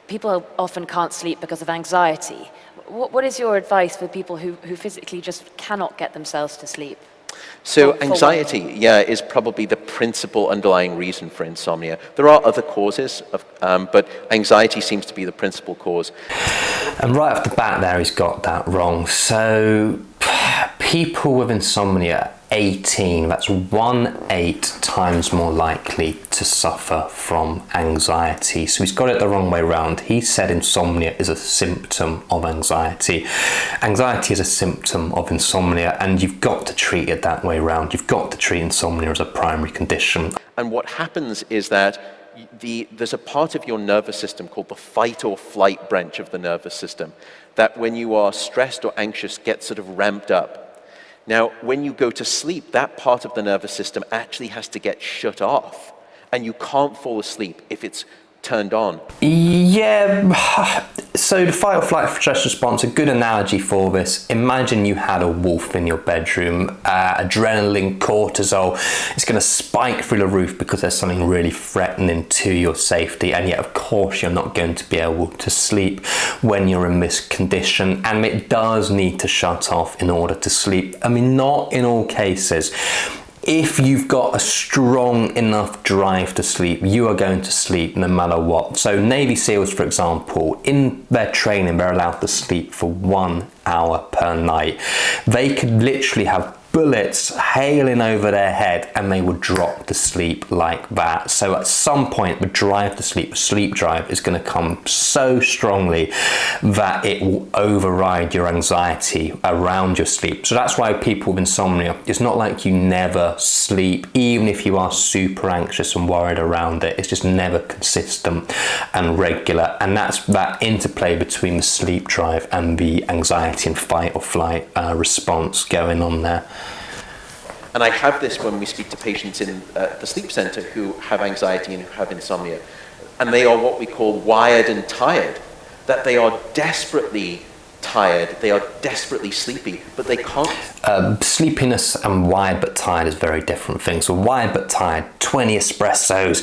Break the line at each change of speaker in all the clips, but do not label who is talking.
people often can't sleep because of anxiety. What is your advice for people who physically just cannot get themselves to sleep?
So anxiety, is probably the principal underlying reason for insomnia. There are other causes, but anxiety seems to be the principal cause.
And right off the bat there, he's got that wrong. So people with insomnia, 18, that's 1/8 times more likely to suffer from anxiety. So he's got it the wrong way around. He said insomnia is a symptom of anxiety. Anxiety is a symptom of insomnia, and you've got to treat it that way around. You've got to treat insomnia as a primary condition.
And what happens is that there's a part of your nervous system called the fight or flight branch of the nervous system that when you are stressed or anxious gets sort of ramped up. Now, when you go to sleep, that part of the nervous system actually has to get shut off, and you can't fall asleep if it's turned on.
Yeah, so the fight or flight stress response, a good analogy for this. Imagine you had a wolf in your bedroom, adrenaline, cortisol, it's going to spike through the roof because there's something really threatening to your safety, and yet of course you're not going to be able to sleep when you're in this condition, and it does need to shut off in order to sleep. I mean, not in all cases. If you've got a strong enough drive to sleep, you are going to sleep no matter what. So Navy SEALs, for example, in their training, they're allowed to sleep for 1 hour per night. They could literally have bullets hailing over their head and they would drop to sleep like that. So at some point, the drive to sleep, the sleep drive, is going to come so strongly that it will override your anxiety around your sleep. So that's why people with insomnia, it's not like you never sleep, even if you are super anxious and worried around it. It's just never consistent and regular. And that's that interplay between the sleep drive and the anxiety and fight or flight response going on there.
And I have this when we speak to patients in the sleep center who have anxiety and who have insomnia. And they are what we call wired and tired, that they are desperately tired, they are desperately sleepy, but they can't.
Sleepiness and wired but tired is very different things. So wired but tired, 20 espressos,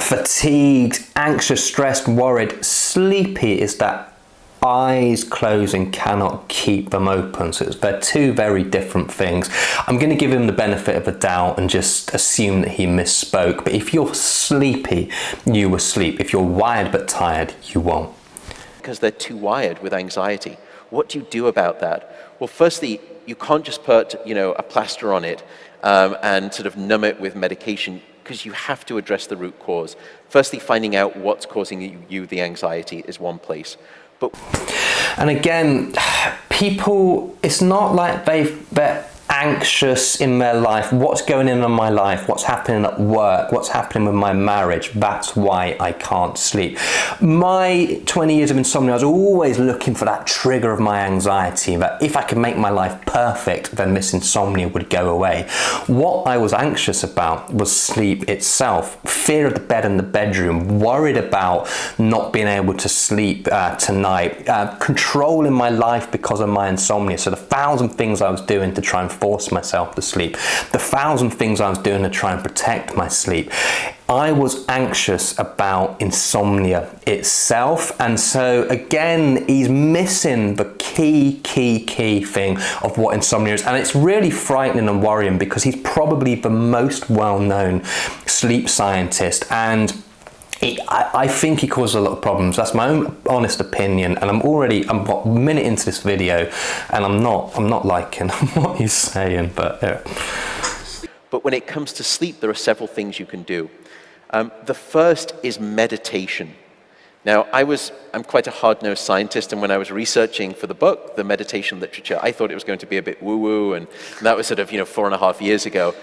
fatigued, anxious, stressed, worried. Sleepy is that eyes closed and cannot keep them open. So they're two very different things. I'm going to give him the benefit of the doubt and just assume that he misspoke. But if you're sleepy, you will sleep. If you're wired but tired, you won't.
Because they're too wired with anxiety. What do you do about that? Well, firstly, you can't just put, a plaster on it and sort of numb it with medication, because you have to address the root cause. Firstly, finding out what's causing you the anxiety is one place.
And again, people, it's not like they're anxious in their life. What's going on in my life? What's happening at work? What's happening with my marriage? That's why I can't sleep. My 20 years of insomnia, I was always looking for that trigger of my anxiety, that if I could make my life perfect, then this insomnia would go away. What I was anxious about was sleep itself. Fear of the bed in the bedroom, worried about not being able to sleep tonight, controlling my life because of my insomnia. So the 1,000 things I was doing to try and force myself to sleep, the 1,000 things I was doing to try and protect my sleep. I was anxious about insomnia itself, and so again, he's missing the key thing of what insomnia is, and it's really frightening and worrying because he's probably the most well-known sleep scientist, and I think he causes a lot of problems. That's my own honest opinion, and I'm a minute into this video, and I'm not liking what he's saying, but yeah.
But when it comes to sleep, there are several things you can do. The first is meditation. Now, I'm quite a hard-nosed scientist, and when I was researching for the book, the meditation literature, I thought it was going to be a bit woo-woo, and that was sort of 4.5 years ago.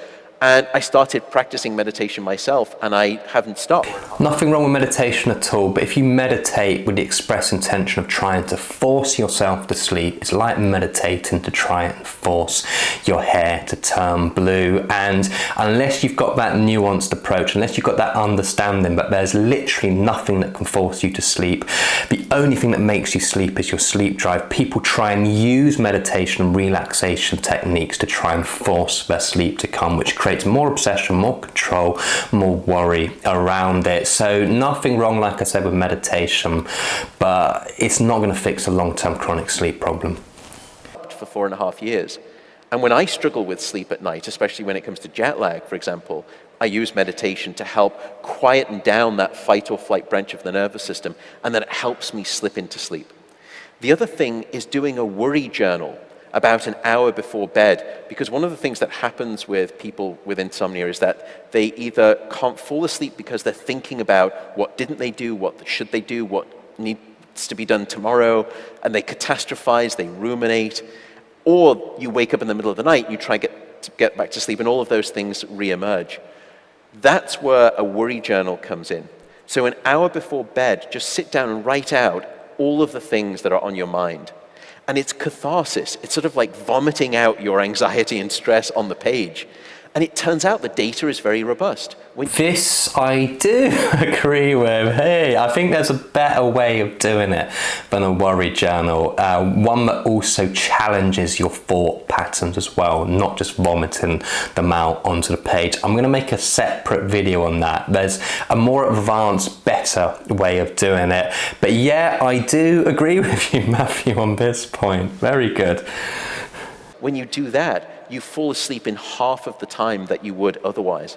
And I started practicing meditation myself, and I haven't stopped.
Nothing wrong with meditation at all, but if you meditate with the express intention of trying to force yourself to sleep, it's like meditating to try and force your hair to turn blue. And unless you've got that nuanced approach, unless you've got that understanding that there's literally nothing that can force you to sleep, the only thing that makes you sleep is your sleep drive. People try and use meditation and relaxation techniques to try and force their sleep to come, which creates creates more obsession, more control, more worry around it. So nothing wrong, like I said, with meditation, but it's not going to fix a long-term chronic sleep problem.
For 4.5 years. And when I struggle with sleep at night, especially when it comes to jet lag, for example, I use meditation to help quieten down that fight or flight branch of the nervous system, and then it helps me slip into sleep. The other thing is doing a worry journal about an hour before bed, because one of the things that happens with people with insomnia is that they either can't fall asleep because they're thinking about what didn't they do, what should they do, what needs to be done tomorrow, and they catastrophize, they ruminate, or you wake up in the middle of the night and you try to get back to sleep, and all of those things re-emerge. That's where a worry journal comes in. So an hour before bed, just sit down and write out all of the things that are on your mind. And it's catharsis. It's sort of like vomiting out your anxiety and stress on the page. And it turns out the data is very robust.
This I do agree with. Hey, I think there's a better way of doing it than a worry journal. One that also challenges your thought patterns as well, not just vomiting them out onto the page. I'm going to make a separate video on that. There's a more advanced, better way of doing it. But yeah, I do agree with you, Matthew, on this point. Very good.
When you do that, you fall asleep in half of the time that you would otherwise.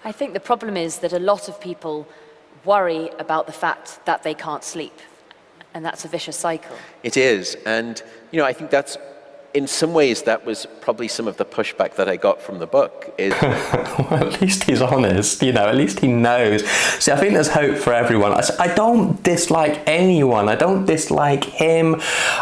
I think the problem is that a lot of people worry about the fact that they can't sleep, and that's a vicious cycle.
It is, and I think that's, in some ways, that was probably some of the pushback that I got from the book. Is
well, at least he's honest, at least he knows. See, I think there's hope for everyone. I don't dislike anyone. I don't dislike him.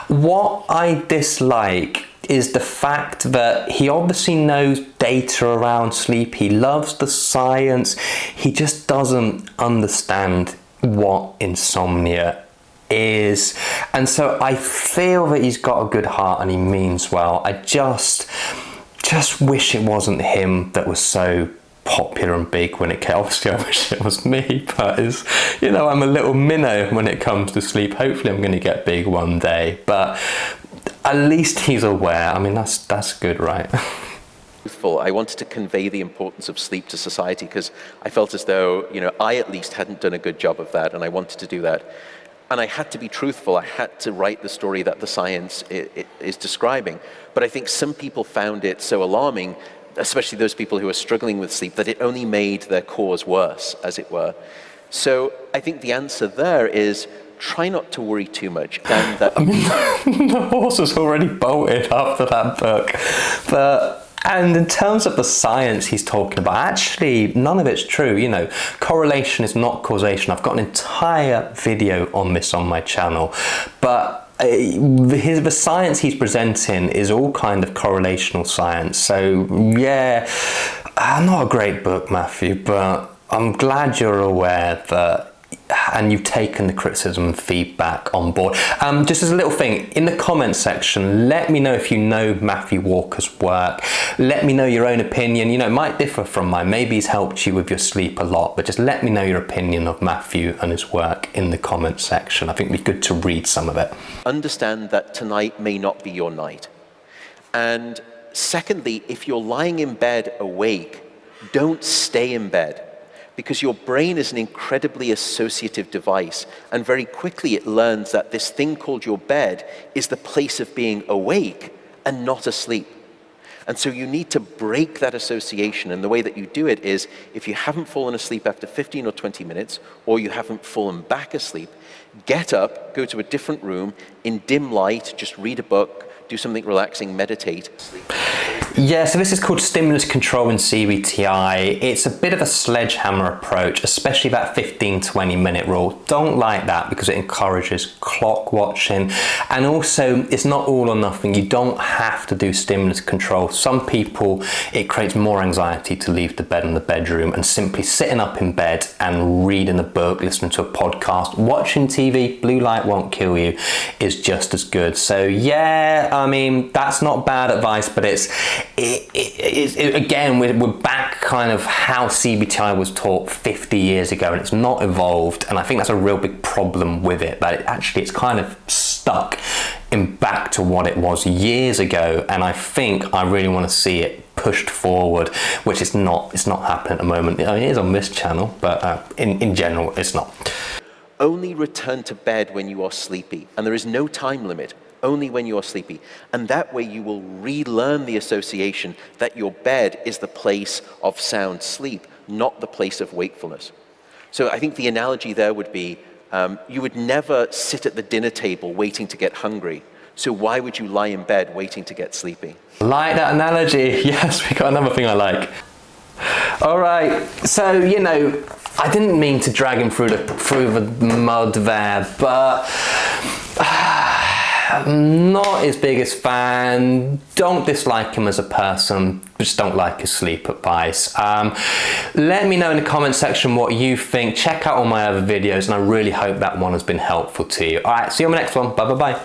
What I dislike is the fact that he obviously knows data around sleep. He loves the science. He just doesn't understand what insomnia is. And so I feel that he's got a good heart and he means well. I just wish it wasn't him that was so popular and big when it came. Obviously, I wish it was me, but I'm a little minnow when it comes to sleep. Hopefully I'm going to get big one day, but at least he's aware. I mean, that's good, right?
I wanted to convey the importance of sleep to society because I felt as though, I at least hadn't done a good job of that, and I wanted to do that. And I had to be truthful. I had to write the story that the science is describing. But I think some people found it so alarming, especially those people who are struggling with sleep, that it only made their cause worse, as it were. So I think the answer there is try not to worry too much. I
mean, the horse has already bolted after that book. And in terms of the science he's talking about, actually, none of it's true. Correlation is not causation. I've got an entire video on this on my channel. But the science he's presenting is all kind of correlational science. So, yeah, not a great book, Matthew, but I'm glad you're aware that and you've taken the criticism and feedback on board. Just as a little thing, in the comments section, let me know if you know Matthew Walker's work. Let me know your own opinion. It might differ from mine. Maybe he's helped you with your sleep a lot, but just let me know your opinion of Matthew and his work in the comments section. I think it'd be good to read some of it.
Understand that tonight may not be your night. And secondly, if you're lying in bed awake, don't stay in bed, because your brain is an incredibly associative device, and very quickly it learns that this thing called your bed is the place of being awake and not asleep. And so you need to break that association, and the way that you do it is, if you haven't fallen asleep after 15 or 20 minutes, or you haven't fallen back asleep, get up, go to a different room, in dim light, just read a book, do something relaxing, meditate, sleep.
Yeah, so this is called stimulus control in CBT-I. It's a bit of a sledgehammer approach, especially that 15-20 minute rule. Don't like that because it encourages clock watching. And also, it's not all or nothing. You don't have to do stimulus control. Some people, it creates more anxiety to leave the bed in the bedroom, and simply sitting up in bed and reading a book, listening to a podcast, watching TV, blue light won't kill you, is just as good. So yeah, I mean, that's not bad advice, but again, we're back kind of how CBT-I was taught 50 years ago, and it's not evolved, and I think that's a real big problem with it, that it's kind of stuck in back to what it was years ago, and I think I really want to see it pushed forward, which it's not happening at the moment. I mean, it is on this channel, but in general, it's not.
Only return to bed when you are sleepy, and there is no time limit, only when you are sleepy. And that way you will relearn the association that your bed is the place of sound sleep, not the place of wakefulness. So I think the analogy there would be, you would never sit at the dinner table waiting to get hungry. So why would you lie in bed waiting to get sleepy?
Like that analogy. Yes, we got another thing I like. All right, so, you know, I didn't mean to drag him through the mud there, but I'm not his biggest fan. Don't dislike him as a person, just don't like his sleep advice. Let me know in the comment section what you think. Check out all my other videos, and I really hope that one has been helpful to you. All right, see you on the next one. Bye bye bye.